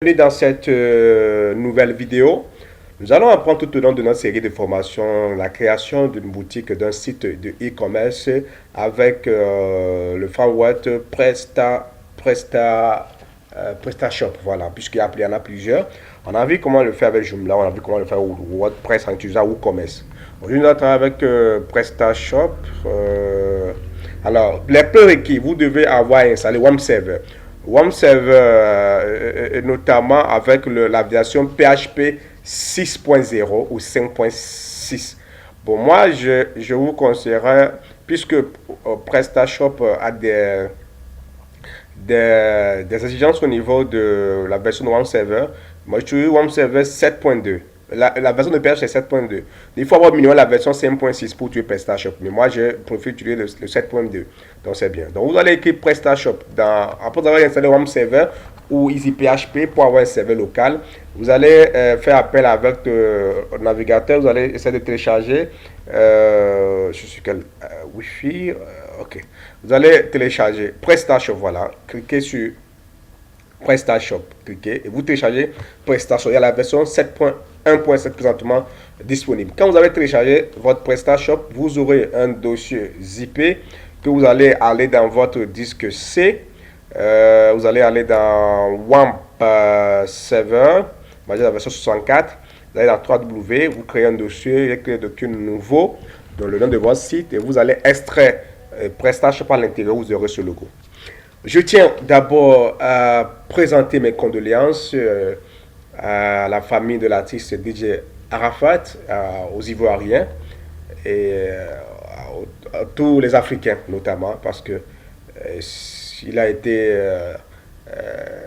Bienvenue dans cette nouvelle vidéo. Nous allons apprendre tout au long de notre série de formations la création d'une boutique, d'un site de e-commerce avec le framework PrestaShop. Voilà, puisqu'il y en a plusieurs. On a vu comment le faire avec Joomla, on a vu comment le faire avec WordPress en utilisant WooCommerce. Aujourd'hui, nous allons travailler avec PrestaShop. Alors, les prérequis, vous devez avoir installé WAMP Server. WAMP Server, notamment avec la version PHP 6.0 ou 5.6. Bon, moi, je vous conseillerais, puisque PrestaShop a des exigences au niveau de la version de WAMP Server, moi, je trouve WAMP Server 7.2. La version de PHP est 7.2. Il faut avoir minimum la version 5.6 pour tuer PrestaShop. Mais moi, je préfère utiliser le 7.2. Donc, c'est bien. Donc, vous allez écrire PrestaShop. Après avoir installé WAMP Server ou EasyPHP pour avoir un serveur local, vous allez faire appel avec le navigateur. Vous allez essayer de télécharger. Je suis quel Wi-Fi. OK. Vous allez télécharger PrestaShop. Voilà. Cliquez sur PrestaShop, cliquez et vous téléchargez PrestaShop. Il y a la version 7.1.7 présentement disponible. Quand vous avez téléchargé votre PrestaShop, vous aurez un dossier zippé que vous allez aller dans votre disque C. Vous allez aller dans WAMP Server, la version 64. Vous allez dans 3W, vous créez un dossier, vous créez un document nouveau dans le nom de votre site et vous allez extraire PrestaShop à l'intérieur, vous aurez ce logo. Je tiens d'abord à présenter mes condoléances à la famille de l'artiste DJ Arafat, aux Ivoiriens et à tous les Africains notamment, parce que il a été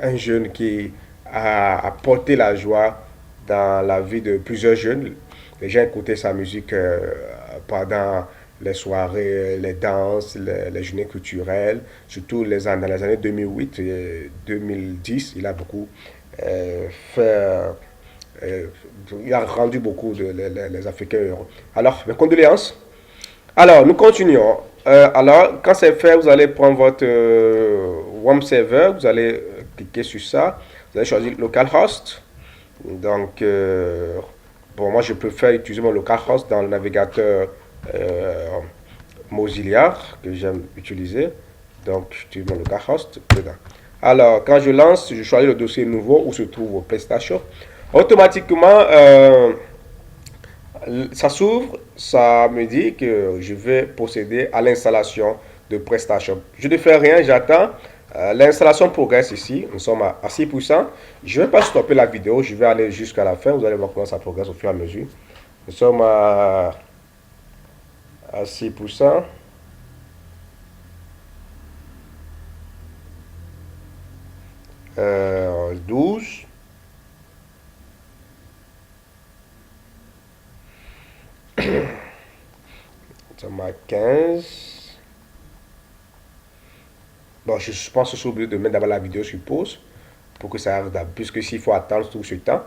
un jeune qui a apporté la joie dans la vie de plusieurs jeunes. Les gens écoutaient sa musique pendant les soirées, les danses, les journées culturelles, surtout dans les années 2008 et 2010, il a beaucoup il a rendu beaucoup les Africains heureux. Alors, mes condoléances. Alors, nous continuons. Alors, quand c'est fait, vous allez prendre votre WAMP server, vous allez cliquer sur ça, vous allez choisir localhost. Donc, bon, moi je préfère utiliser mon localhost dans le navigateur Mozilla que j'aime utiliser. Donc, j'utilise mon localhost dedans. Alors, quand je lance, je choisis le dossier nouveau où se trouve PrestaShop. Automatiquement, ça s'ouvre, ça me dit que je vais procéder à l'installation de PrestaShop. Je ne fais rien, j'attends. L'installation progresse ici, nous sommes à 6%. Je ne vais pas stopper la vidéo, je vais aller jusqu'à la fin. Vous allez voir comment ça progresse au fur et à mesure. Nous sommes à 6%. Euh, 12. Nous sommes à 15. Bon, je pense que je suis obligé de mettre d'abord la vidéo sur pause pour que ça arrive, puisque s'il faut attendre tout ce temps,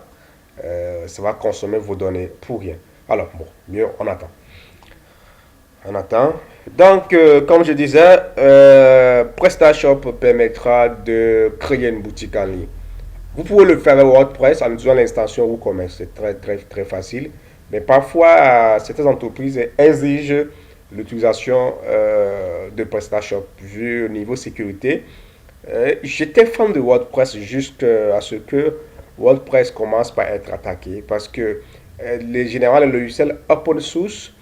ça va consommer vos données pour rien. Alors, bon, mieux, on attend. On attend. Donc, comme je disais, PrestaShop permettra de créer une boutique en ligne. Vous pouvez le faire avec WordPress en utilisant l'extension WooCommerce. C'est très facile. Mais parfois, certaines entreprises exigent l'utilisation de PrestaShop vu au niveau sécurité. J'étais fan de WordPress jusqu'à ce que WordPress commence par être attaqué parce que généralement les logiciels open source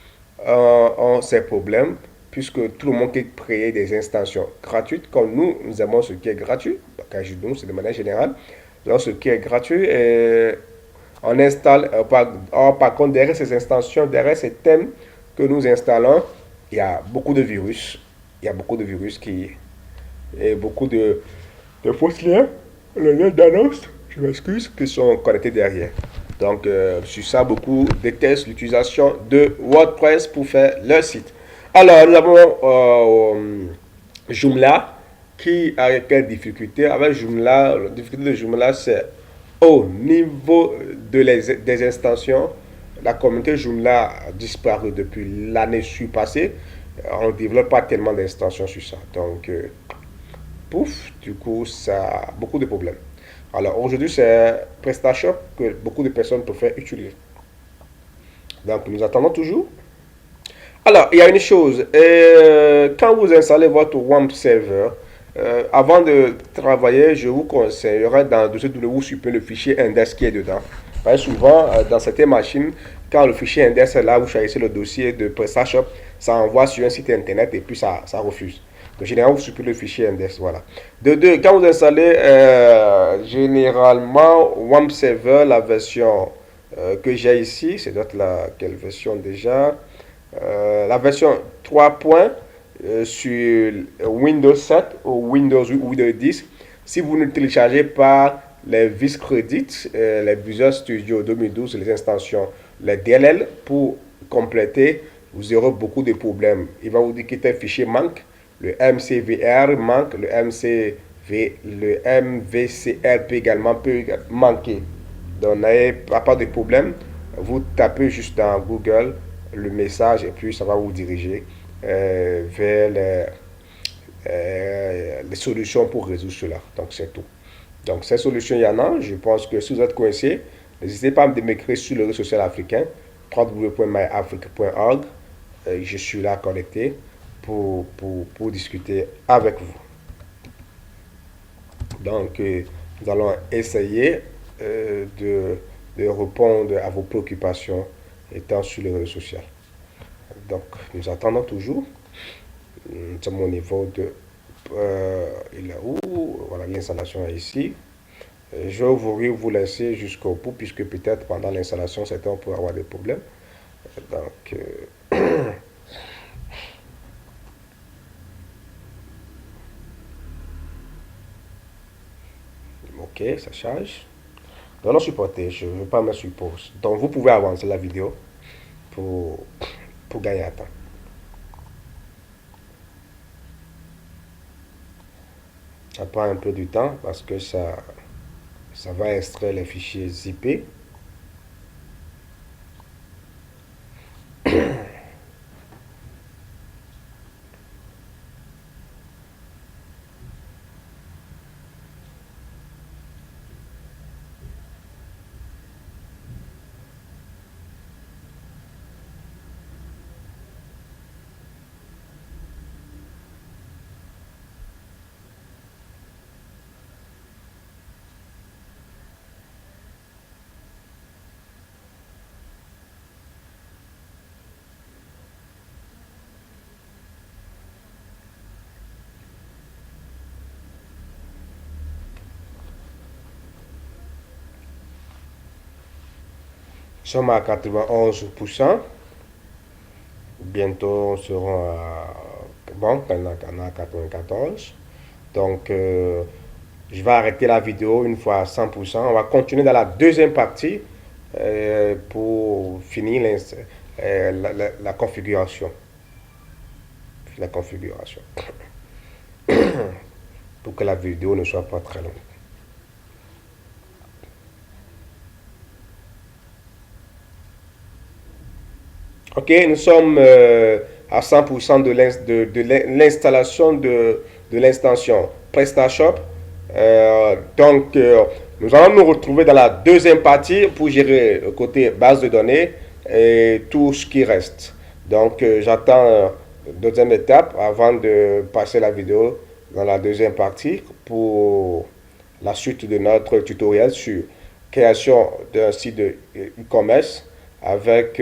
ont ces problèmes puisque tout le monde qui crée des extensions gratuites comme nous aimons ce qui est gratuit. Quand je dis nous, c'est de manière générale. Donc, ce qui est gratuit, on installe, par contre, derrière ces extensions, derrière ces thèmes que nous installons, il y a beaucoup de virus. Il y a beaucoup de virus et beaucoup de fausses liens, les liens d'annonce, je m'excuse, qui sont connectés derrière. Donc, sur ça, beaucoup détestent l'utilisation de WordPress pour faire leur site. Alors, nous avons Joomla qui a quelle difficulté? Avec Joomla, la difficulté de Joomla, c'est au niveau des extensions. La communauté Joomla a disparu depuis l'année passée. On ne développe pas tellement d'extensions sur ça. Donc, pouf, du coup, ça a beaucoup de problèmes. Alors aujourd'hui, c'est PrestaShop que beaucoup de personnes préfèrent utiliser. Donc nous attendons toujours. Alors, il y a une chose, quand vous installez votre WAMP serveur, avant de travailler, je vous conseillerais dans le dossier de vous supprimer le fichier index qui est dedans. Parce que souvent, dans certaines machines, quand le fichier index est là, vous choisissez le dossier de PrestaShop, ça envoie sur un site internet et puis ça refuse. Donc, généralement, vous supprimez le fichier index, voilà. De deux, quand vous installez généralement WAMP server, la version que j'ai ici, c'est d'autres la quelle version déjà? La version 3 points sur Windows 7 ou Windows 8 ou Windows 10. Si vous ne téléchargez pas les Vis Credits, les Visual Studio 2012, les extensions, les DLL pour compléter, vous aurez beaucoup de problèmes. Il va vous dire que tel fichier manque, le MCVR manque, le MVCR peut manquer. Donc, n'ayez pas de problème. Vous tapez juste dans Google le message et puis ça va vous diriger vers les solutions pour résoudre cela. Donc, c'est tout. Donc, ces solutions, il y en a. Je pense que si vous êtes coincé, n'hésitez pas à m'écrire sur le réseau social africain, www.myafrique.org. Je suis là connecté pour discuter avec vous. Donc, nous allons essayer de répondre à vos préoccupations étant sur les réseaux sociaux. Donc, nous attendons toujours. Nous sommes au niveau de... il est où? Voilà, l'installation est ici. Je voudrais vous laisser jusqu'au bout, puisque peut-être pendant l'installation, certains pourraient avoir des problèmes. Donc... ok, ça charge. Donc, non supporter, je ne veux pas mettre sur pause. Donc, vous pouvez avancer la vidéo pour gagner un temps. Ça prend un peu du temps parce que ça va extraire les fichiers zippés. Nous sommes à 91%. Bientôt, nous serons à... Bon, on a 94%. Donc, je vais arrêter la vidéo une fois à 100%. On va continuer dans la deuxième partie pour finir la configuration. La configuration. Pour que la vidéo ne soit pas très longue. Ok, nous sommes à 100% de l'installation de l'extension PrestaShop. Nous allons nous retrouver dans la deuxième partie pour gérer le côté base de données et tout ce qui reste. Donc, j'attends la deuxième étape avant de passer la vidéo dans la deuxième partie pour la suite de notre tutoriel sur création d'un site de e-commerce avec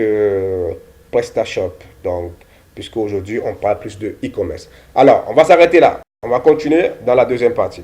PrestaShop. Donc, puisqu'aujourd'hui, on parle plus de e-commerce. Alors, on va s'arrêter là. On va continuer dans la deuxième partie.